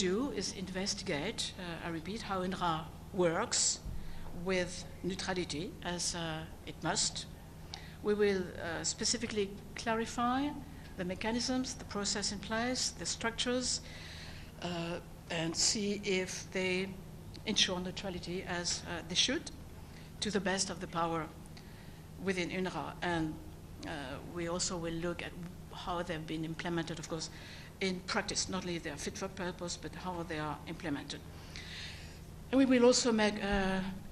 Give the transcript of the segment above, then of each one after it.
do is investigate, I repeat, how Unrwa works with neutrality, as it must. We will specifically clarify the mechanisms, the process in place, the structures, and see if they ensure neutrality as they should, to the best of the power within Unrwa. And we also will look at how they've been implemented, of course, in practice, not only they're fit for purpose, but how they are implemented. And we will also make,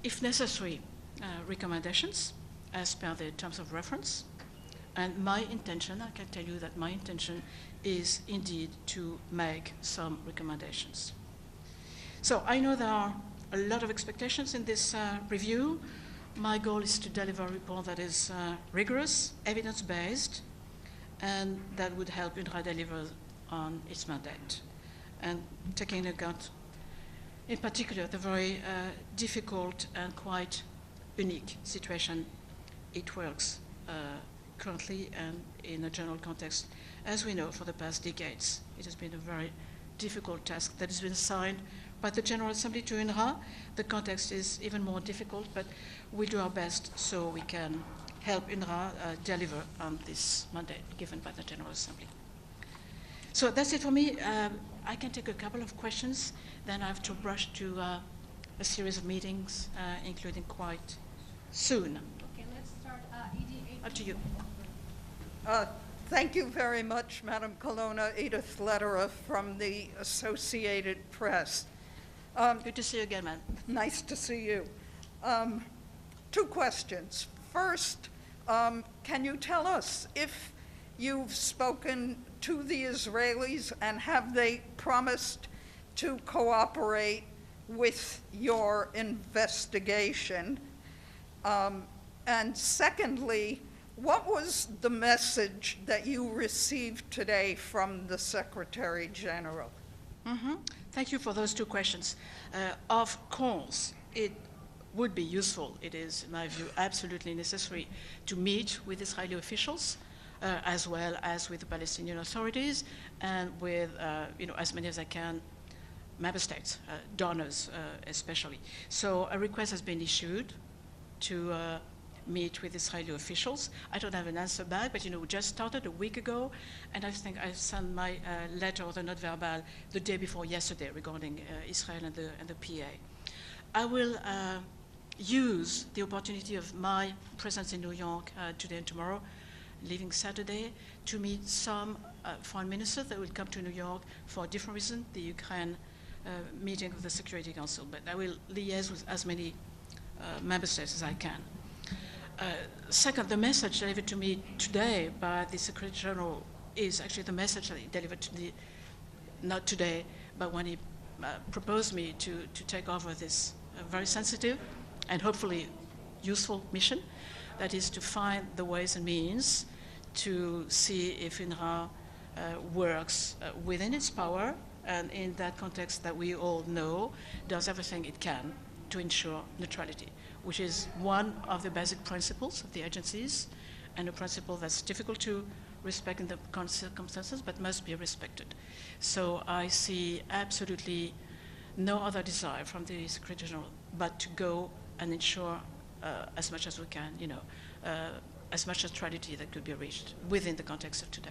if necessary, recommendations as per the terms of reference. And my intention, I can tell you that my intention is indeed to make some recommendations. So I know there are a lot of expectations in this review. My goal is to deliver a report that is rigorous, evidence-based, and that would help Unrwa deliver on its mandate. And taking into account, in particular, the very difficult and quite unique situation it works currently and in a general context. As we know, for the past decades, it has been a very difficult task that has been assigned by the General Assembly to Unrwa. The context is even more difficult, but we do our best so we can help Unrwa deliver on this mandate given by the General Assembly. So that's it for me. I can take a couple of questions, then I have to rush to a series of meetings, including quite soon. Okay, let's start. Edith. Up to you. Thank you very much, Madam Colonna. Edith Lederer from the Associated Press. Good to see you again, ma'am. Nice to see you. Two questions. First, can you tell us if you've spoken to the Israelis and have they promised to cooperate with your investigation? And secondly, what was the message that you received today from the Secretary General? Mm-hmm. Thank you for those two questions. Of course, it would be useful, it is, in my view, absolutely necessary to meet with Israeli officials, as well as with the Palestinian authorities, and with, as many as I can, member states, donors especially. So a request has been issued to meet with Israeli officials. I don't have an answer back, but we just started a week ago, and I think I sent my letter or the note verbal the day before yesterday regarding Israel and the PA. I will use the opportunity of my presence in New York today and tomorrow, leaving Saturday, to meet some foreign ministers that will come to New York for a different reason, the Ukraine meeting of the Security Council. But I will liaise with as many member states as I can. Second, the message delivered to me today by the Secretary General is actually the message that he delivered to me, not today, but when he proposed me to take over this very sensitive and hopefully useful mission, that is to find the ways and means to see if Unrwa works within its power, and in that context that we all know, does everything it can to ensure neutrality, which is one of the basic principles of the agencies, and a principle that's difficult to respect in the current circumstances, but must be respected. So I see absolutely no other desire from the Secretary General but to go and ensure as much as we can, as much neutrality that could be reached within the context of today.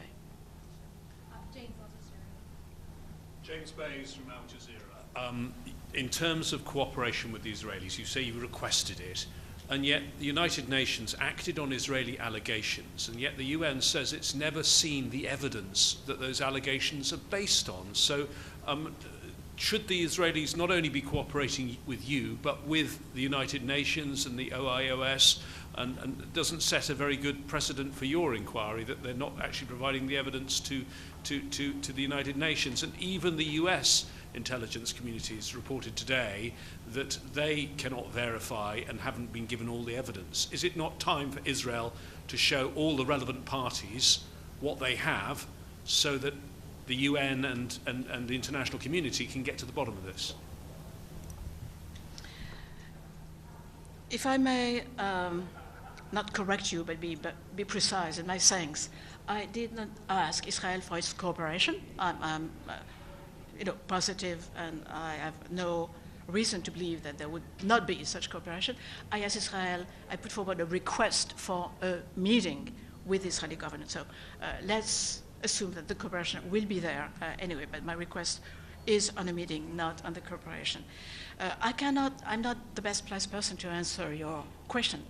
James Bays from Al Jazeera. In terms of cooperation with the Israelis, you say you requested it, and yet the United Nations acted on Israeli allegations, and yet the UN says it's never seen the evidence that those allegations are based on. So should the Israelis not only be cooperating with you, but with the United Nations and the OIOS, and doesn't set a very good precedent for your inquiry that they're not actually providing the evidence to the United Nations? And even the US intelligence communities reported today that they cannot verify and haven't been given all the evidence. Is it not time for Israel to show all the relevant parties what they have so that the UN and the international community can get to the bottom of this? If I may not correct you, but be precise in my sayings, I did not ask Israel for its cooperation. positive, and I have no reason to believe that there would not be such cooperation. I asked Israel, I put forward a request for a meeting with the Israeli government. So let's assume that the cooperation will be there anyway, but my request is on a meeting, not on the cooperation. I'm not the best placed person to answer your question,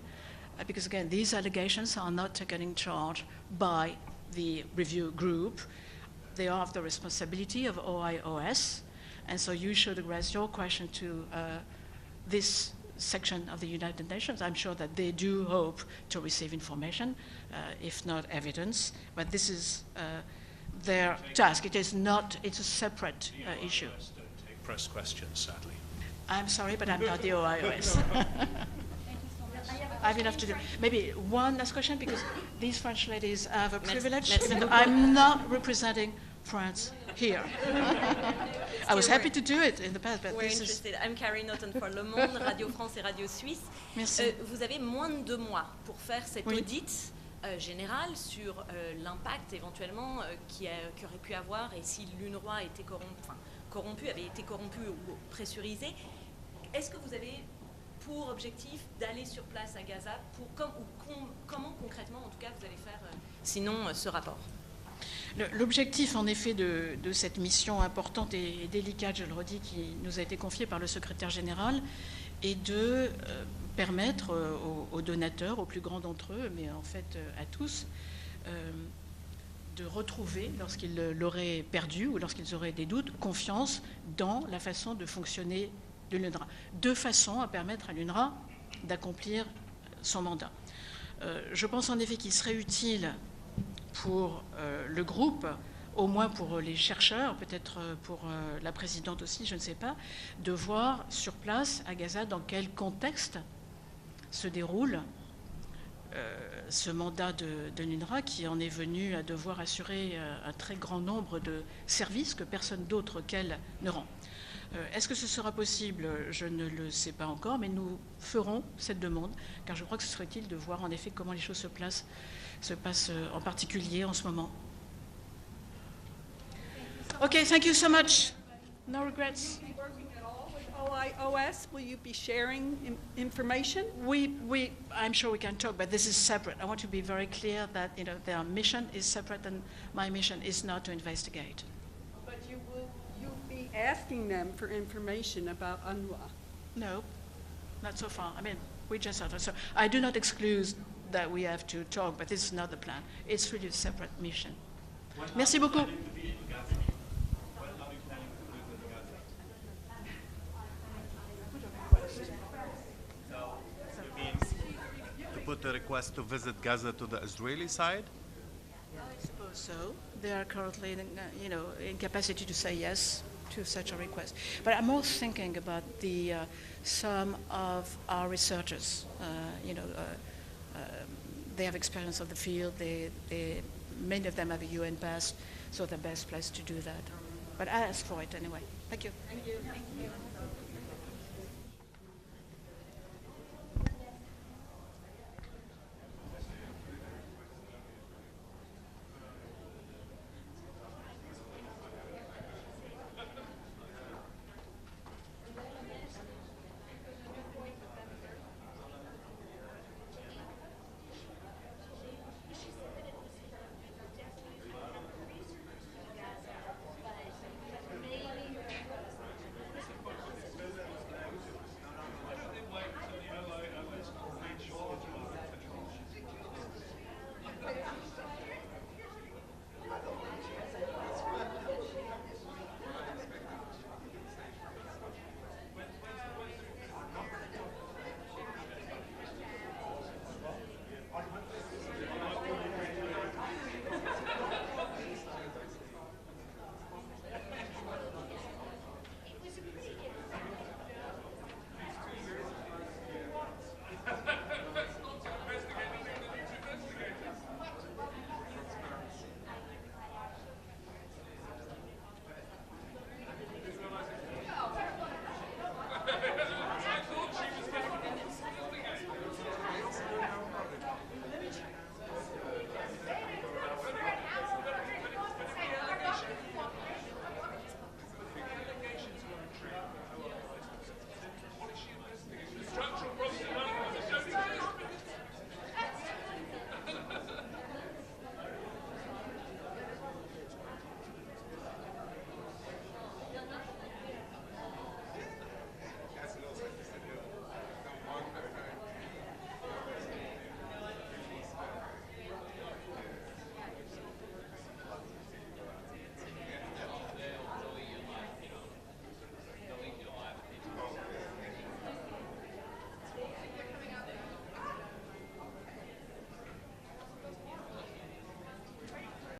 because again, these allegations are not taken in charge by the review group. They are of the responsibility of OIOS, and so you should address your question to this section of the United Nations. I'm sure that they do hope to receive information, if not evidence, but this is their task. It's a separate issue. Don't take press questions, sadly. I'm sorry, but I'm not the OIOS. I have enough to do. Maybe one last question, because these French ladies have a privilege. I'm not representing France here. I was happy to do it in the past, but We're this interested. I'm Carrie Norton for Le Monde, Radio France et Radio Suisse. Merci. Vous avez moins de 2 mois pour faire cet Oui. audit général sur l'impact éventuellement qui aurait pu avoir et si l'Unrwa avait été corrompu ou pressurisé. Est-ce que vous avez pour objectif d'aller sur place à Gaza comment concrètement, en tout cas, vous allez faire sinon ce rapport? L'objectif, en effet, de cette mission importante et délicate, je le redis, qui nous a été confiée par le secrétaire général, est de permettre aux donateurs, aux plus grands d'entre eux, mais en fait à tous, de retrouver, lorsqu'ils l'auraient perdu ou lorsqu'ils auraient des doutes, confiance dans la façon de fonctionner de l'UNRWA, de façon à permettre à l'UNRWA d'accomplir son mandat. Je pense en effet qu'il serait utile pour le groupe, au moins pour les chercheurs, peut-être pour la présidente aussi, je ne sais pas, de voir sur place à Gaza dans quel contexte se déroule ce mandat de l'UNRWA, qui en est venu à devoir assurer un très grand nombre de services que personne d'autre qu'elle ne rend. Est-ce que ce sera possible? Je ne le sais pas encore, mais nous ferons cette demande, car je crois que ce serait utile de voir en effet comment les choses se passent en particulier en ce moment. Okay, thank you so much. No regrets. Will you be working at all with OIOS? Will you be sharing information? I'm sure we can talk, but this is separate. I want to be very clear that their mission is separate, and my mission is not to investigate. But you'll be asking them for information about Unrwa. No, not so far. I mean, we just started. So I do not exclude that we have to talk, but this is not the plan. It's really a separate mission. Merci beaucoup. To put a request to visit Gaza to the Israeli side? I suppose so. They are currently, in capacity to say yes to such a request. But I'm also thinking about some of our researchers. They have experience of the field. Many of them have a UN pass, so they're best placed to do that. But I ask for it anyway. Thank you. Thank you.